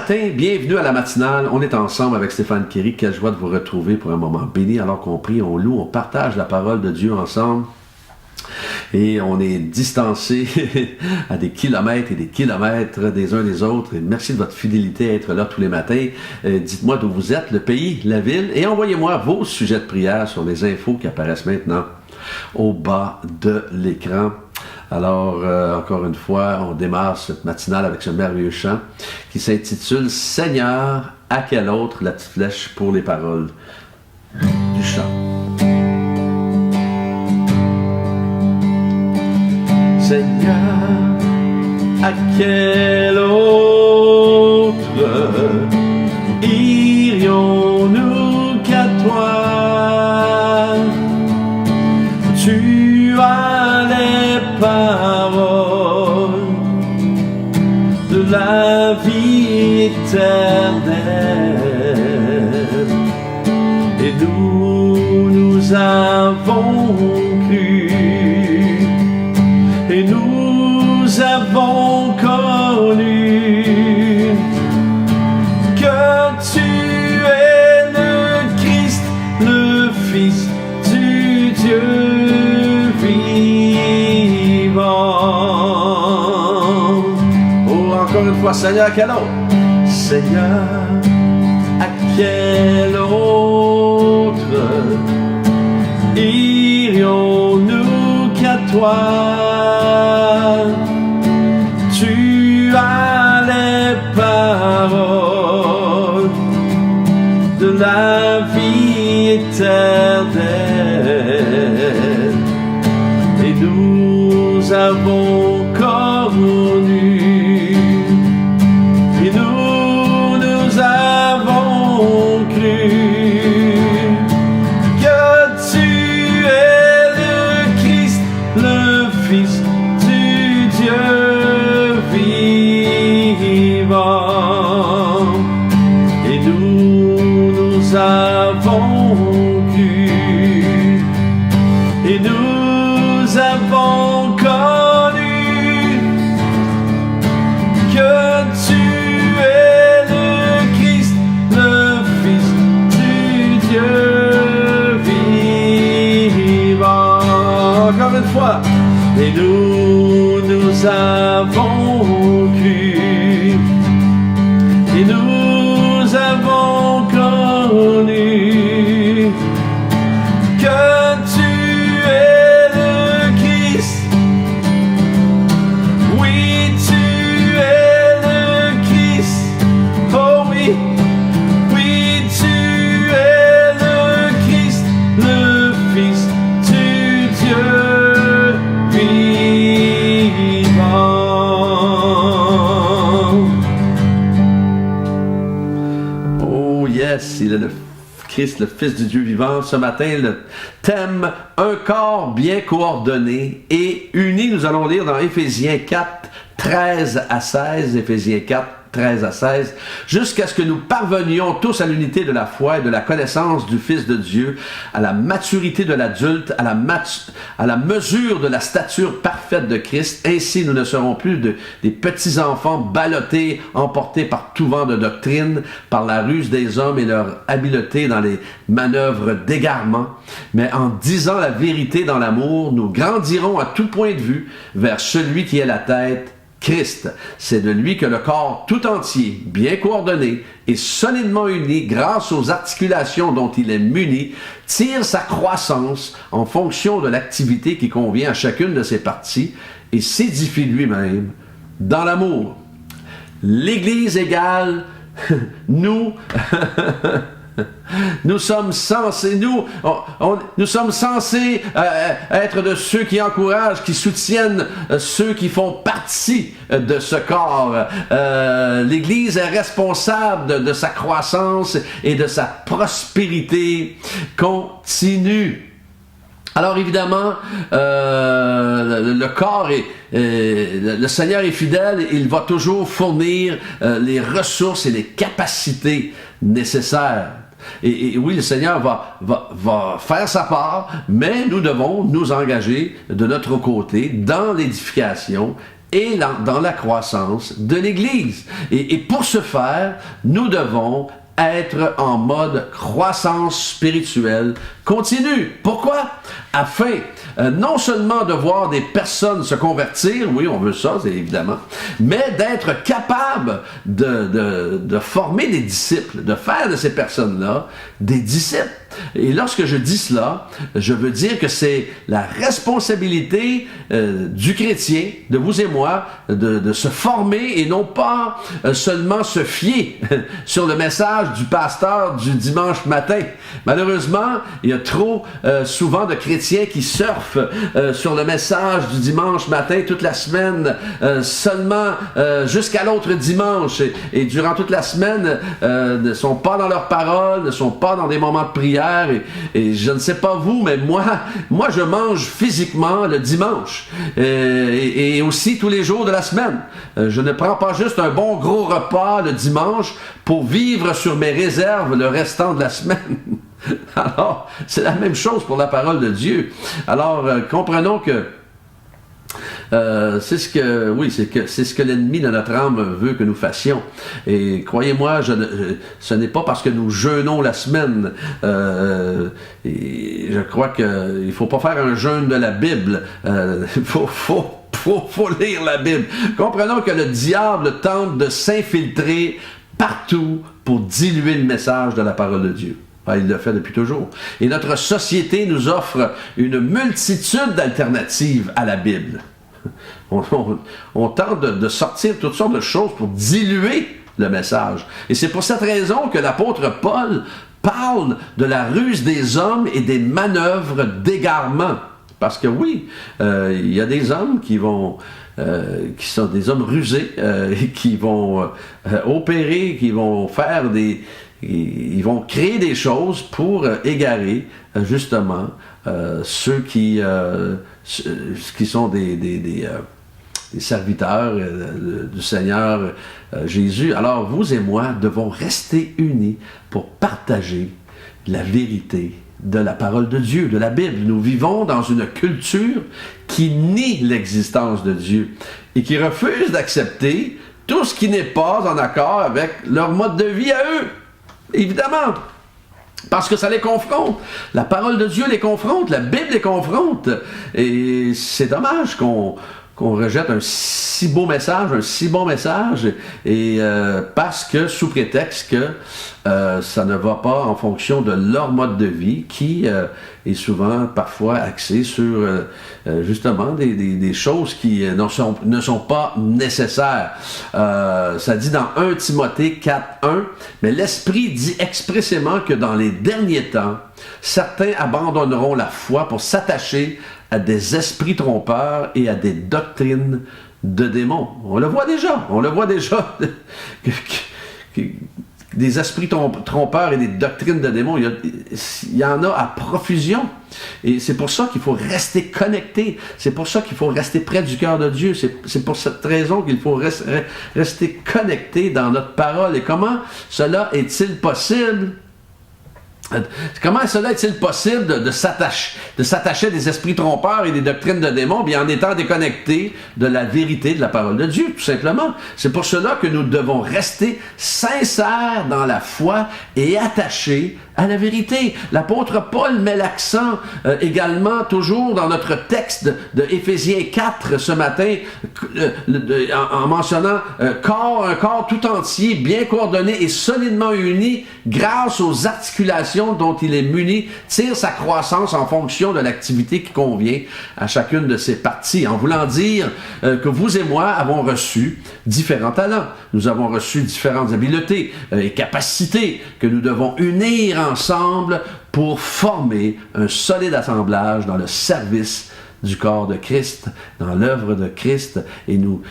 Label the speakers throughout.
Speaker 1: matin, bienvenue à la matinale. On est ensemble avec Stéphane Kéry. Quelle joie de vous retrouver pour un moment béni alors qu'on prie, on loue, on partage la parole de Dieu ensemble. Et on est distancés à des kilomètres et des kilomètres des uns des autres. Et merci de votre fidélité à être là tous les matins. Dites-moi d'où vous êtes, le pays, la ville, et envoyez-moi vos sujets de prière sur les infos qui apparaissent maintenant au bas de l'écran. Alors, encore une fois, on démarre cette matinale avec ce merveilleux chant qui s'intitule « Seigneur, à quel autre la petite flèche pour les paroles du chant ». Seigneur, à quel autre irions-nous qu'à toi? Tu as les paroles de la vie éternelle, et nous avons cru, et nous avons connu que tu es le Christ, le Fils du Dieu vivant. Oh, encore une fois, Seigneur, à quel autre? Seigneur, à quel autre irions-nous qu'à toi? Tu as les paroles de la vie éternelle, et nous avons connu, et nous avons cru que tu es le Christ, le Fils du Dieu vivant, et nous avons cru, et nous avons connu que tu es le Christ, le Fils du Dieu vivant. Encore une fois, et nous avons cru, et nous avons connu que tu es le Christ. Oui, tu es le Christ. Oh oui, oui, tu es le Christ, le Fils du Dieu vivant. Oh yes, il est le Christ, le Fils du Dieu vivant. Ce matin, le thème « Un corps bien coordonné et uni ». Nous allons lire dans Éphésiens 4, 13 à 16. Éphésiens 4, 13 à 16, jusqu'à ce que nous parvenions tous à l'unité de la foi et de la connaissance du Fils de Dieu, à la maturité de l'adulte, à la mesure de la stature parfaite de Christ. Ainsi, nous ne serons plus des petits-enfants ballottés, emportés par tout vent de doctrine, par la ruse des hommes et leur habileté dans les manœuvres d'égarement. Mais en disant la vérité dans l'amour, nous grandirons à tout point de vue vers celui qui est la tête, Christ. C'est de lui que le corps tout entier, bien coordonné et solidement uni grâce aux articulations dont il est muni, tire sa croissance en fonction de l'activité qui convient à chacune de ses parties et s'édifie lui-même dans l'amour. L'Église égale nous... Nous sommes censés, nous sommes censés être de ceux qui encouragent, qui soutiennent ceux qui font partie de ce corps. L'Église est responsable de sa croissance et de sa prospérité continue. Alors évidemment, le corps est... le Seigneur est fidèle, il va toujours fournir les ressources et les capacités nécessaires. Et oui, le Seigneur va faire sa part, mais nous devons nous engager de notre côté dans l'édification et dans la croissance de l'Église. Et pour ce faire, nous devons être en mode croissance spirituelle continue. Pourquoi? Afin non seulement de voir des personnes se convertir, oui, on veut ça, c'est évidemment, mais d'être capable de former des disciples, de faire de ces personnes-là des disciples. Et lorsque je dis cela, je veux dire que c'est la responsabilité du chrétien, de vous et moi, de se former et non pas seulement se fier sur le message du pasteur du dimanche matin. Malheureusement, il y a trop souvent de chrétiens qui surfent sur le message du dimanche matin toute la semaine, seulement jusqu'à l'autre dimanche. Et durant toute la semaine, ne sont pas dans leur parole, ne sont pas dans des moments de prière. Et je ne sais pas vous, mais moi je mange physiquement le dimanche et aussi tous les jours de la semaine. Je ne prends pas juste un bon gros repas le dimanche pour vivre sur mes réserves le restant de la semaine. Alors, c'est la même chose pour la parole de Dieu. Alors, comprenons que c'est ce que l'ennemi de notre âme veut que nous fassions. Et croyez-moi, ce n'est pas parce que nous jeûnons la semaine. Et je crois qu'il ne faut pas faire un jeûne de la Bible. Il faut lire la Bible. Comprenons que le diable tente de s'infiltrer partout pour diluer le message de la parole de Dieu. Il le fait depuis toujours. Et notre société nous offre une multitude d'alternatives à la Bible. On tente de sortir toutes sortes de choses pour diluer le message. Et c'est pour cette raison que l'apôtre Paul parle de la ruse des hommes et des manœuvres d'égarement. Parce que oui, il y a des hommes qui sont des hommes rusés, qui vont opérer, qui vont faire ils vont créer des choses pour égarer justement ceux qui sont des serviteurs du Seigneur Jésus. Alors vous et moi devons rester unis pour partager la vérité de la parole de Dieu, de la Bible. Nous vivons dans une culture qui nie l'existence de Dieu et qui refuse d'accepter tout ce qui n'est pas en accord avec leur mode de vie à eux. Évidemment, parce que ça les confronte. La parole de Dieu les confronte, la Bible les confronte. Et c'est dommage qu'on rejette un si beau message, un si bon message, et parce que, sous prétexte que ça ne va pas en fonction de leur mode de vie, qui est souvent, parfois, axé sur, justement, des choses qui ne sont pas nécessaires. Ça dit dans 1 Timothée 4.1, « Mais l'Esprit dit expressément que dans les derniers temps, certains abandonneront la foi pour s'attacher à des esprits trompeurs et à des doctrines de démons. » On le voit déjà. Des esprits trompeurs et des doctrines de démons, il y en a à profusion. Et c'est pour ça qu'il faut rester connecté. C'est pour ça qu'il faut rester près du cœur de Dieu. C'est pour cette raison qu'il faut rester connecté dans notre parole. Et comment cela est-il possible? Comment cela est-il possible de s'attacher à des esprits trompeurs et des doctrines de démons, bien en étant déconnecté de la vérité de la parole de Dieu, tout simplement? C'est pour cela que nous devons rester sincères dans la foi et attachés à la vérité. L'apôtre Paul met l'accent également, toujours dans notre texte de Éphésiens 4 ce matin, en mentionnant un corps tout entier, bien coordonné et solidement uni, grâce aux articulations dont il est muni, tire sa croissance en fonction de l'activité qui convient à chacune de ses parties. En voulant dire que vous et moi avons reçu différents talents. Nous avons reçu différentes habiletés et capacités que nous devons unir ensemble pour former un solide assemblage dans le service du corps de Christ, dans l'œuvre de Christ, et nous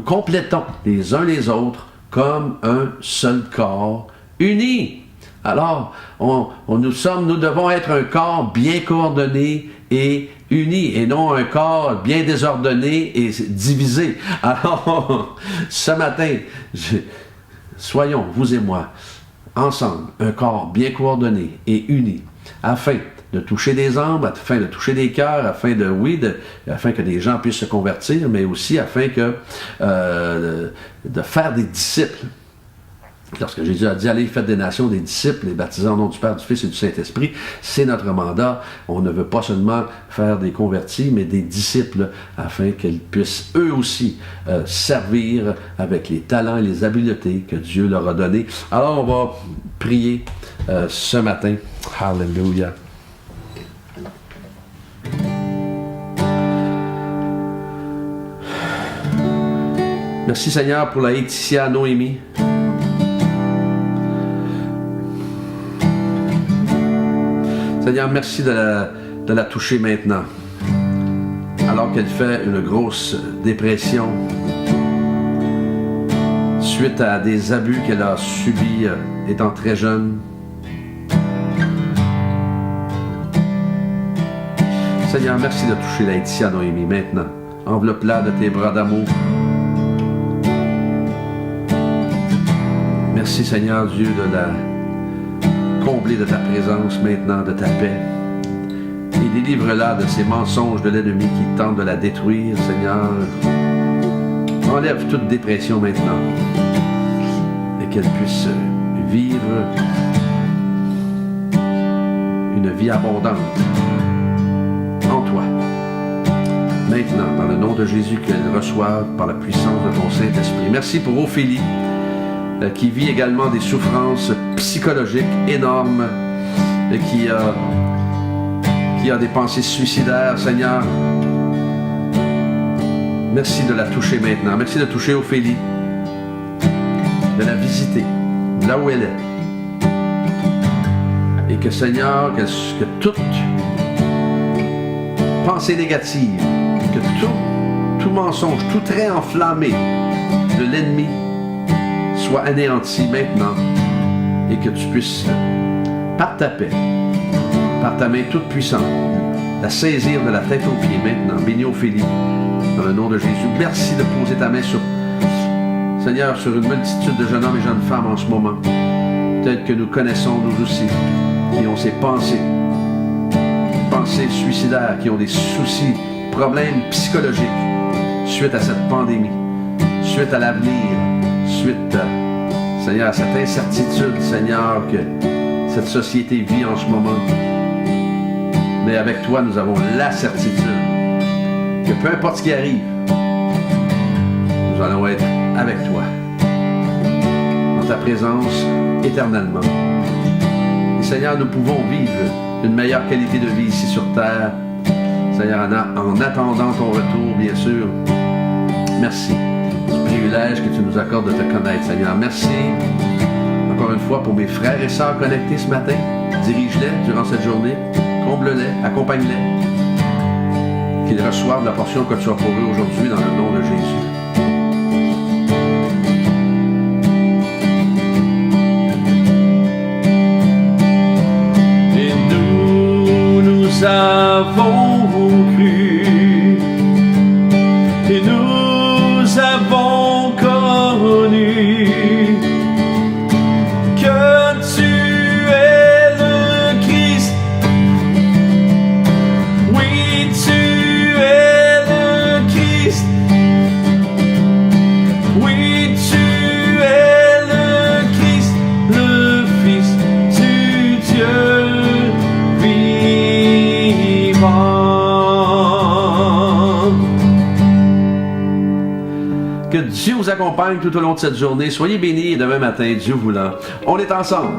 Speaker 1: complétons les uns les autres comme un seul corps uni. Alors, nous devons être un corps bien coordonné et uni, et non un corps bien désordonné et divisé. Alors, ce matin, soyons, vous et moi, ensemble, un corps bien coordonné et uni, afin de toucher des âmes, afin de toucher des cœurs, afin que des gens puissent se convertir, mais aussi afin de faire des disciples. Lorsque Jésus a dit « Allez, faites des nations, des disciples, les baptisant au nom du Père, du Fils et du Saint-Esprit », c'est notre mandat. On ne veut pas seulement faire des convertis, mais des disciples, afin qu'ils puissent eux aussi servir avec les talents et les habiletés que Dieu leur a donnés. Alors, on va prier ce matin. Alléluia. Merci Seigneur pour la Laetitia Noémie. Seigneur, merci de la toucher maintenant. Alors qu'elle fait une grosse dépression suite à des abus qu'elle a subis étant très jeune. Seigneur, merci de toucher Laetitia Noémie maintenant. Enveloppe-la de tes bras d'amour. Merci Seigneur Dieu de la combler de ta présence maintenant, de ta paix. Et délivre-la de ces mensonges de l'ennemi qui tente de la détruire, Seigneur. Enlève toute dépression maintenant. Et qu'elle puisse vivre une vie abondante en toi. Maintenant, dans le nom de Jésus, qu'elle reçoive par la puissance de ton Saint-Esprit. Merci pour Ophélie, qui vit également des souffrances psychologiques énormes, qui a des pensées suicidaires, Seigneur. Merci de la toucher maintenant. Merci de toucher Ophélie, de la visiter là où elle est. Et que, Seigneur, que toute pensée négative, que tout mensonge, tout trait enflammé de l'ennemi soit anéanti maintenant et que tu puisses, par ta paix, par ta main toute puissante, la saisir de la tête aux pieds maintenant. Bénis Ophélie, dans le nom de Jésus. Merci de poser ta main sur, Seigneur, sur une multitude de jeunes hommes et jeunes femmes en ce moment. Peut-être que nous connaissons nous aussi, qui ont ces pensées suicidaires, qui ont des soucis, problèmes psychologiques suite à cette pandémie, suite à l'avenir, suite, Seigneur, à cette incertitude, Seigneur, que cette société vit en ce moment. Mais avec toi, nous avons la certitude que peu importe ce qui arrive, nous allons être avec toi, dans ta présence éternellement. Et Seigneur, nous pouvons vivre une meilleure qualité de vie ici sur terre, Seigneur, en attendant ton retour, bien sûr. Merci du privilège que tu nous accordes de te connaître, Seigneur. Merci encore une fois pour mes frères et sœurs connectés ce matin. Dirige-les durant cette journée, comble-les, accompagne-les. Qu'ils reçoivent la portion que tu as pour eux aujourd'hui dans le nom de Jésus. Nous avons cru et nous avons connu que tu es le Christ. Oui, tu es le Christ. Oui, tu es le Christ, le Fils du Dieu. Que Dieu vous accompagne tout au long de cette journée. Soyez bénis et demain matin, Dieu voulant, on est ensemble.